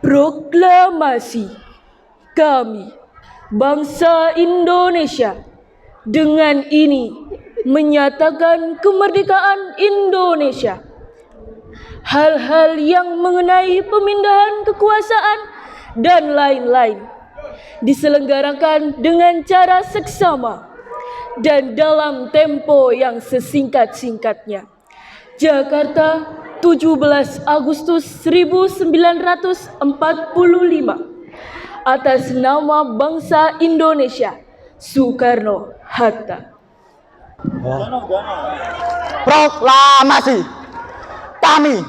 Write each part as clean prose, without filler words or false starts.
Proklamasi kami, bangsa Indonesia, dengan ini menyatakan kemerdekaan Indonesia. Hal-hal yang mengenai pemindahan kekuasaan dan lain-lain diselenggarakan dengan cara seksama dan dalam tempo yang sesingkat-singkatnya. Jakarta, 17 Agustus 1945. Atas nama bangsa Indonesia, Soekarno-Hatta. Proklamasi kami,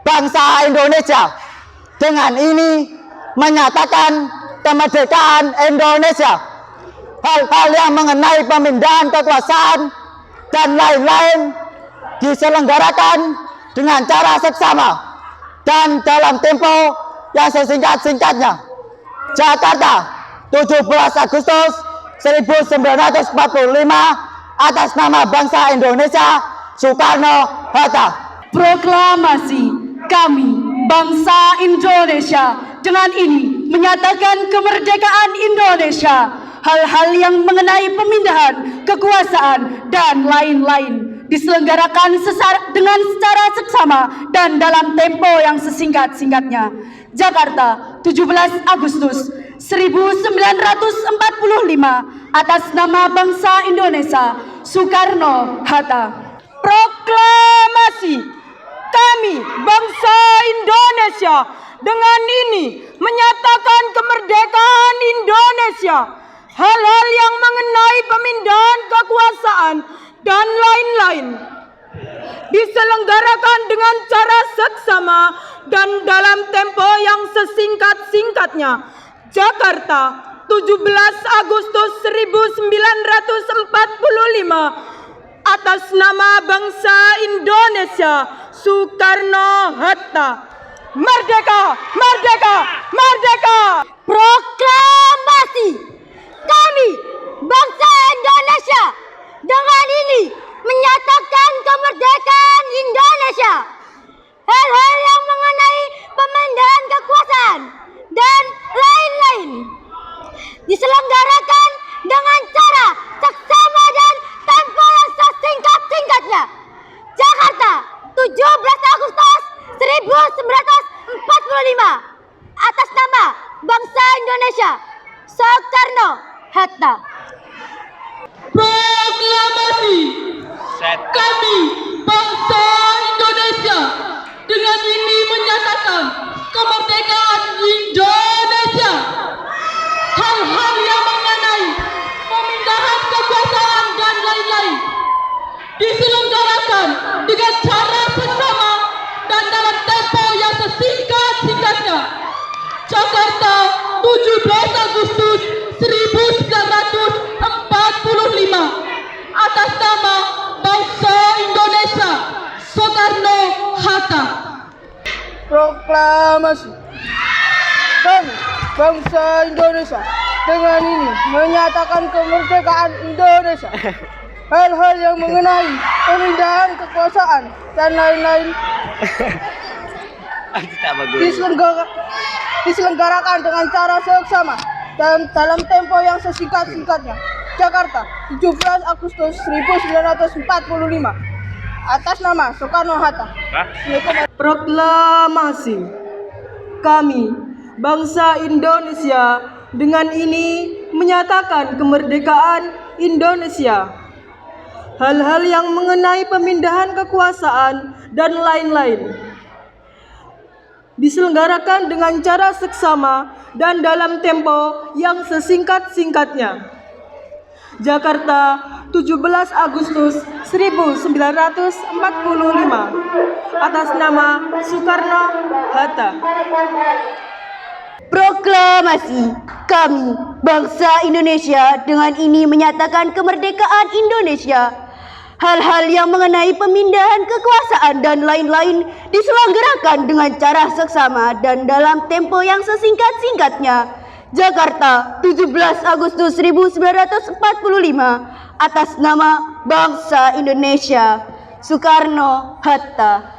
bangsa Indonesia, dengan ini menyatakan kemerdekaan Indonesia. Hal-hal yang mengenai pemindahan kekuasaan dan lain-lain diselenggarakan dengan cara seksama dan dalam tempo yang sesingkat-singkatnya. Jakarta, 17 Agustus 1945. Atas nama bangsa Indonesia, Soekarno-Hatta. Proklamasi kami, bangsa Indonesia, dengan ini menyatakan kemerdekaan Indonesia. Hal-hal yang mengenai pemindahan kekuasaan dan lain-lain diselenggarakan dengan secara seksama dan dalam tempo yang sesingkat-singkatnya. Jakarta, 17 Agustus 1945. Atas nama bangsa Indonesia, Soekarno-Hatta. Proklamasi kami, bangsa Indonesia, dengan ini menyatakan kemerdekaan Indonesia. Hal-hal yang mengenai pemindahan kekuasaan dan lain-lain diselenggarakan dengan cara seksama dan dalam tempo yang sesingkat-singkatnya. Jakarta, 17 Agustus 1945. Atas nama bangsa Indonesia, Soekarno-Hatta. Merdeka! Merdeka! Merdeka! Proklamasi kami, bangsa Indonesia, dengan ini menyatakan kemerdekaan Indonesia. Hal-hal yang mengenai pemindahan kekuasaan dan lain-lain diselenggarakan dengan cara seksama dan tempo yang sesingkat-singkatnya. Jakarta, 17 Agustus 1945. Atas nama bangsa Indonesia, Soekarno-Hatta. Proklamasi kami, bangsa Indonesia, dengan ini menyatakan kemerdekaan Indonesia. Hal-hal yang mengenai pemindahan kekuasaan dan lain-lain diselenggarakan dengan cara seksama dan dalam tempo yang sesingkat-singkatnya. Jakarta, 17 Agustus 1945. Atas nama bangsa Indonesia, Soekarno-Hatta. Proklamasi kami, bangsa Indonesia, dengan ini menyatakan kemerdekaan Indonesia. Hal-hal yang mengenai pemindahan kekuasaan dan lain-lain diselenggarakan dengan cara seksama dan dalam tempo yang sesingkat-singkatnya. Jakarta, 17 Agustus 1945. Atas nama Soekarno-Hatta. Proklamasi kami, bangsa Indonesia, dengan ini menyatakan kemerdekaan Indonesia. Hal-hal yang mengenai pemindahan kekuasaan dan lain-lain diselenggarakan dengan cara seksama dan dalam tempo yang sesingkat-singkatnya. Jakarta, 17 Agustus 1945. Atas nama Soekarno-Hatta. Proklamasi kami, bangsa Indonesia, dengan ini menyatakan kemerdekaan Indonesia. Hal-hal yang mengenai pemindahan kekuasaan dan lain-lain diselenggarakan dengan cara seksama dan dalam tempo yang sesingkat-singkatnya. Jakarta, 17 Agustus 1945. Atas nama bangsa Indonesia, Soekarno-Hatta.